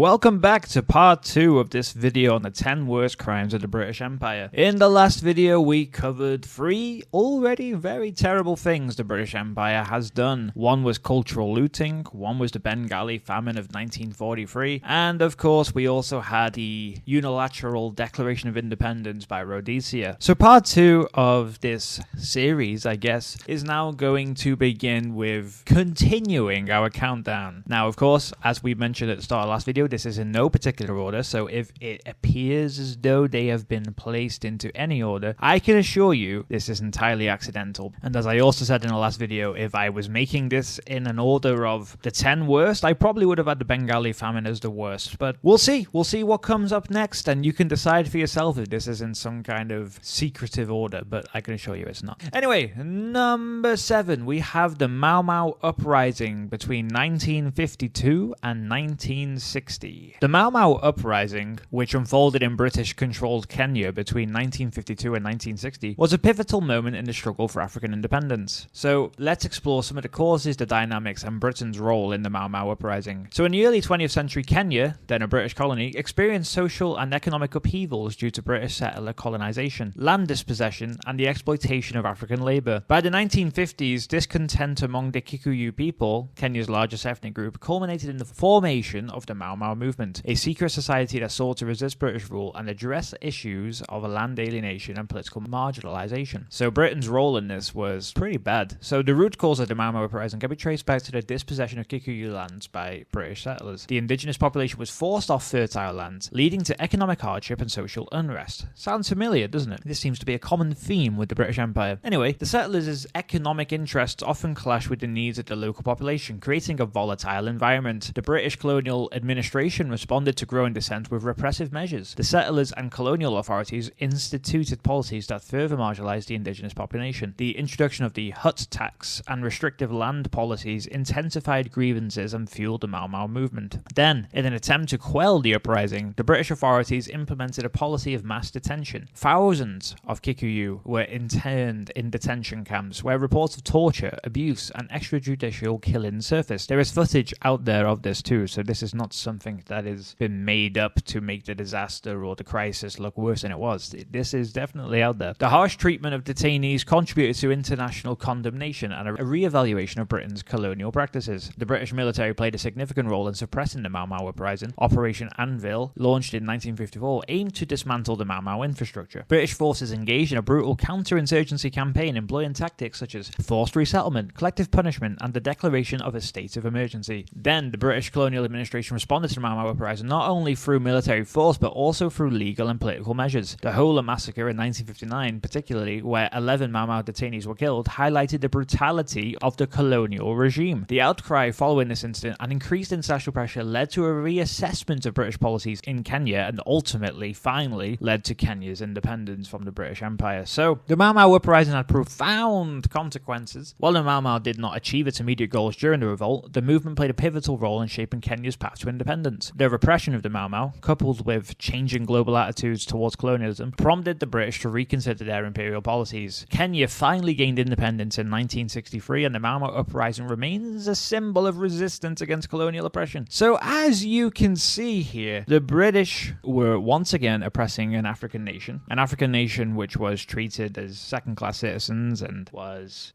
Welcome back to part 2 of this video on the 10 worst crimes of the British Empire. In the last video we covered 3 already very terrible things the British Empire has done. One was cultural looting, one was the Bengali famine of 1943, and of course we also had the unilateral Declaration of Independence by Rhodesia. So part 2 of this series, I guess, is now going to begin with continuing our countdown. Now of course, as we mentioned at the start of last video, this is in no particular order, so if it appears as though they have been placed into any order, I can assure you this is entirely accidental. And as I also said in the last video, if I was making this in an order of the 10 worst, I probably would have had the Bengali famine as the worst. But we'll see what comes up next, and you can decide for yourself if this is in some kind of secretive order, but I can assure you it's not. Anyway, number 7, we have the Mau Uprising between 1952 and 1960. The Mau Uprising, which unfolded in British-controlled Kenya between 1952 and 1960, was a pivotal moment in the struggle for African independence. So let's explore some of the causes, the dynamics, and Britain's role in the Mau Uprising. So in the early 20th century, Kenya, then a British colony, experienced social and economic upheavals due to British settler colonization, land dispossession, and the exploitation of African labour. By the 1950s, discontent among the Kikuyu people, Kenya's largest ethnic group, culminated in the formation of the Mau movement, a secret society that sought to resist British rule and address issues of land alienation and political marginalization. So Britain's role in this was pretty bad. So the root cause of the Mau Uprising can be traced back to the dispossession of Kikuyu lands by British settlers. The indigenous population was forced off fertile lands, leading to economic hardship and social unrest. Sounds familiar, doesn't it? This seems to be a common theme with the British Empire. Anyway, the settlers' economic interests often clash with the needs of the local population, creating a volatile environment. The British colonial administration responded to growing dissent with repressive measures. The settlers and colonial authorities instituted policies that further marginalized the indigenous population. The introduction of the hut tax and restrictive land policies intensified grievances and fueled the Mau movement. Then, in an attempt to quell the uprising, the British authorities implemented a policy of mass detention. Thousands of Kikuyu were interned in detention camps where reports of torture, abuse, and extrajudicial killings surfaced. There is footage out there of this too, so this is not something that has been made up to make the disaster or the crisis look worse than it was. This is definitely out there. The harsh treatment of detainees contributed to international condemnation and a re-evaluation of Britain's colonial practices. The British military played a significant role in suppressing the Mau Uprising. Operation Anvil, launched in 1954, aimed to dismantle the Mau infrastructure. British forces engaged in a brutal counter-insurgency campaign employing tactics such as forced resettlement, collective punishment, and the declaration of a state of emergency. Then, the British colonial administration responded to the Mau Uprising not only through military force but also through legal and political measures. The Hola massacre in 1959, particularly, where 11 Mau detainees were killed, highlighted the brutality of the colonial regime. The outcry following this incident and increased international pressure led to a reassessment of British policies in Kenya and ultimately, finally, led to Kenya's independence from the British Empire. So, the Mau Uprising had profound consequences. While the Mau did not achieve its immediate goals during the revolt, the movement played a pivotal role in shaping Kenya's path to independence. The repression of the Mau, coupled with changing global attitudes towards colonialism, prompted the British to reconsider their imperial policies. Kenya finally gained independence in 1963, and the Mau Uprising remains a symbol of resistance against colonial oppression. So, as you can see here, the British were once again oppressing an African nation which was treated as second-class citizens and was,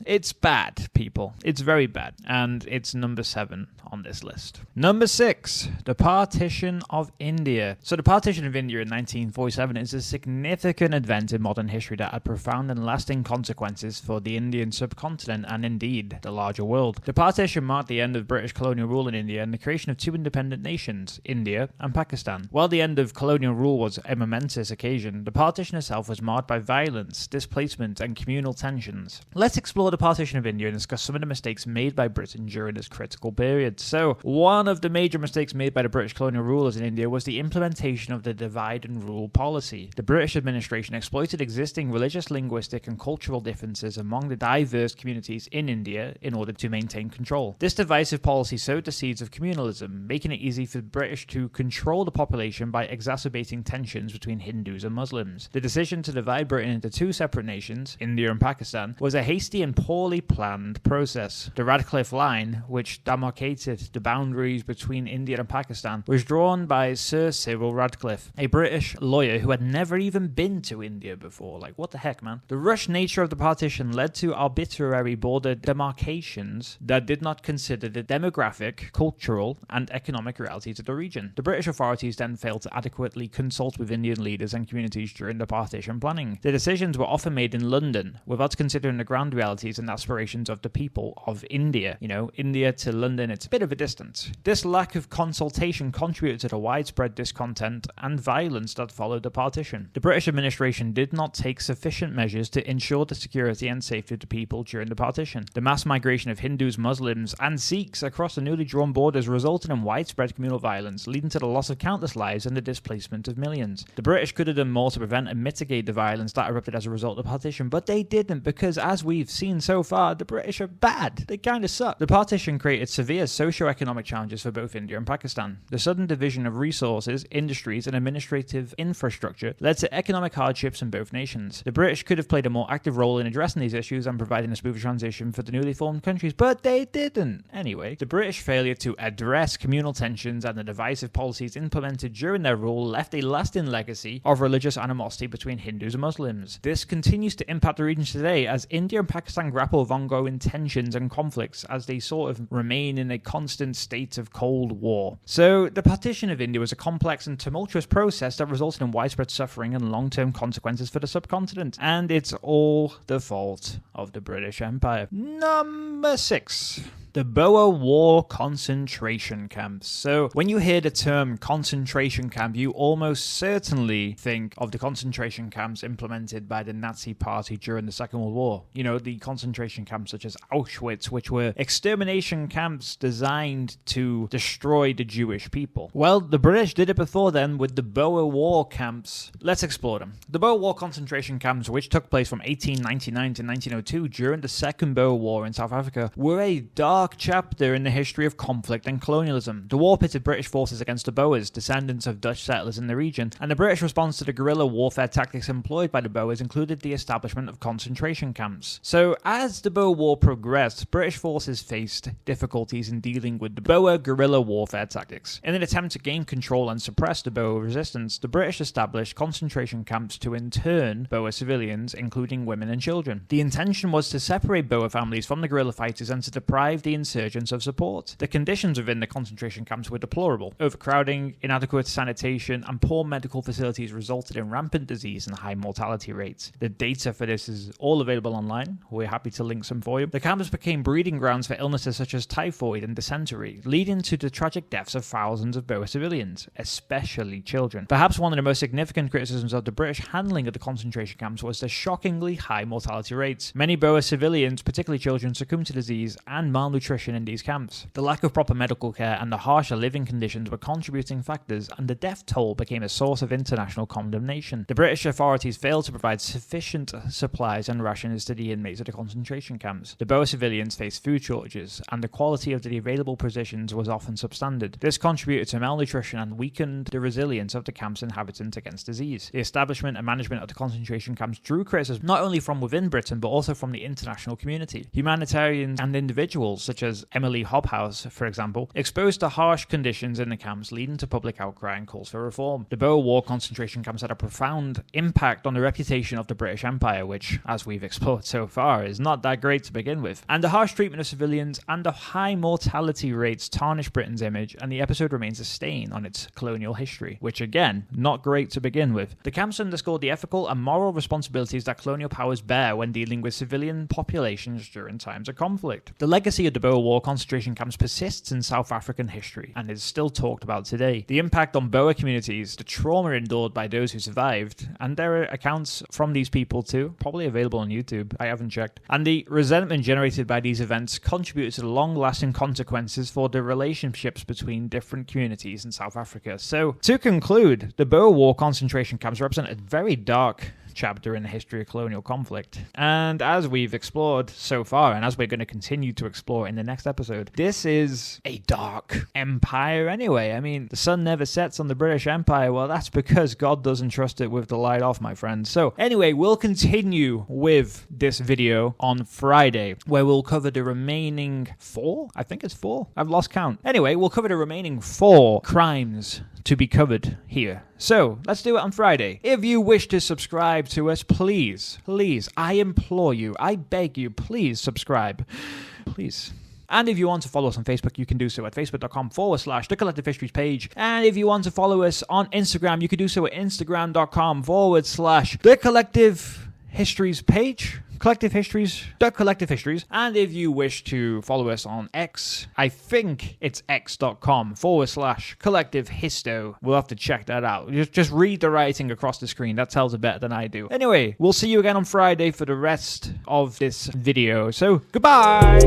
it's bad, people. It's very bad, and it's number 7 on this list. Number 6, the Partition of India. So the Partition of India in 1947 is a significant event in modern history that had profound and lasting consequences for the Indian subcontinent and indeed the larger world. The partition marked the end of British colonial rule in India and the creation of 2 independent nations, India and Pakistan. While the end of colonial rule was a momentous occasion, the partition itself was marred by violence, displacement, and communal tensions. Let's explore the Partition of India and discuss some of the mistakes made by Britain during this critical period. So, one of the major mistakes made by the British colonial rulers in India was the implementation of the divide and rule policy. The British administration exploited existing religious, linguistic, and cultural differences among the diverse communities in India in order to maintain control. This divisive policy sowed the seeds of communalism, making it easy for the British to control the population by exacerbating tensions between Hindus and Muslims. The decision to divide Britain into 2 separate nations, India and Pakistan, was a hasty and poorly planned process. The Radcliffe Line, which demarcated the boundaries between between India and Pakistan was drawn by Sir Cyril Radcliffe, a British lawyer who had never even been to India before. Like, what the heck, man? The rushed nature of the partition led to arbitrary border demarcations that did not consider the demographic, cultural, and economic realities of the region. The British authorities then failed to adequately consult with Indian leaders and communities during the partition planning. The decisions were often made in London without considering the ground realities and aspirations of the people of India. You know, India to London, it's a bit of a distance. This lack of consultation contributed to the widespread discontent and violence that followed the partition. The British administration did not take sufficient measures to ensure the security and safety of the people during the partition. The mass migration of Hindus, Muslims, and Sikhs across the newly drawn borders resulted in widespread communal violence, leading to the loss of countless lives and the displacement of millions. The British could have done more to prevent and mitigate the violence that erupted as a result of the partition, but they didn't, because as we've seen so far, the British are bad. They kind of suck. The partition created severe socio-economic challenges for both India and Pakistan. The sudden division of resources, industries, and administrative infrastructure led to economic hardships in both nations. The British could have played a more active role in addressing these issues and providing a smoother transition for the newly formed countries, but they didn't. Anyway, the British failure to address communal tensions and the divisive policies implemented during their rule left a lasting legacy of religious animosity between Hindus and Muslims. This continues to impact the region today as India and Pakistan grapple with ongoing tensions and conflicts as they sort of remain in a constant state of Cold War. So, the partition of India was a complex and tumultuous process that resulted in widespread suffering and long-term consequences for the subcontinent, and it's all the fault of the British Empire. Number 6. The Boer War concentration camps. So when you hear the term concentration camp, you almost certainly think of the concentration camps implemented by the Nazi Party during the Second World War. You know, the concentration camps such as Auschwitz, which were extermination camps designed to destroy the Jewish people. Well, the British did it before then with the Boer War camps. Let's explore them. The Boer War concentration camps, which took place from 1899 to 1902 during the Second Boer War in South Africa, were a dark chapter in the history of conflict and colonialism. The war pitted British forces against the Boers, descendants of Dutch settlers in the region, and the British response to the guerrilla warfare tactics employed by the Boers included the establishment of concentration camps. So, as the Boer War progressed, British forces faced difficulties in dealing with the Boer guerrilla warfare tactics. In an attempt to gain control and suppress the Boer resistance, the British established concentration camps to intern Boer civilians, including women and children. The intention was to separate Boer families from the guerrilla fighters and to deprive the insurgents of support. The conditions within the concentration camps were deplorable. Overcrowding, inadequate sanitation, and poor medical facilities resulted in rampant disease and high mortality rates. The data for this is all available online. We're happy to link some for you. The camps became breeding grounds for illnesses such as typhoid and dysentery, leading to the tragic deaths of thousands of Boer civilians, especially children. Perhaps one of the most significant criticisms of the British handling of the concentration camps was the shockingly high mortality rates. Many Boer civilians, particularly children, succumbed to disease and malnutrition in these camps. The lack of proper medical care and the harsher living conditions were contributing factors, and the death toll became a source of international condemnation. The British authorities failed to provide sufficient supplies and rations to the inmates of the concentration camps. The Boer civilians faced food shortages, and the quality of the available provisions was often substandard. This contributed to malnutrition and weakened the resilience of the camp's inhabitants against disease. The establishment and management of the concentration camps drew criticism not only from within Britain but also from the international community. Humanitarians and individuals such as Emily Hobhouse, for example, exposed to harsh conditions in the camps, leading to public outcry and calls for reform. The Boer War concentration camps had a profound impact on the reputation of the British Empire, which, as we've explored so far, is not that great to begin with. And the harsh treatment of civilians and the high mortality rates tarnished Britain's image, and the episode remains a stain on its colonial history, which again, not great to begin with. The camps underscored the ethical and moral responsibilities that colonial powers bear when dealing with civilian populations during times of conflict. The legacy of the Boer War concentration camps persists in South African history and is still talked about today. The impact on Boer communities, the trauma endured by those who survived, and there are accounts from these people too, probably available on YouTube, I haven't checked, and the resentment generated by these events contributed to the long-lasting consequences for the relationships between different communities in South Africa. So, to conclude, the Boer War concentration camps represent a very dark chapter in the history of colonial conflict. And as we've explored so far, and as we're going to continue to explore in the next episode, this is a dark empire anyway. I mean, the sun never sets on the British Empire. Well, that's because God doesn't trust it with the light off, my friends. So anyway, we'll continue with this video on Friday, where we'll cover the remaining 4? I think it's 4. I've lost count. Anyway, we'll cover the remaining 4 crimes to be covered here. So, let's do it on Friday. If you wish to subscribe to us, please, I implore you, I beg you, please subscribe. Please. And if you want to follow us on Facebook, you can do so at facebook.com/The Collective Histories page. And if you want to follow us on Instagram, you can do so at instagram.com/The Collective Histories page. Collective Histories, The Collective Histories. And if you wish to follow us on X, I think it's x.com/Collective Histo. We'll have to check that out. Just read the writing across the screen. That tells it better than I do. Anyway, we'll see you again on Friday for the rest of this video. So, goodbye!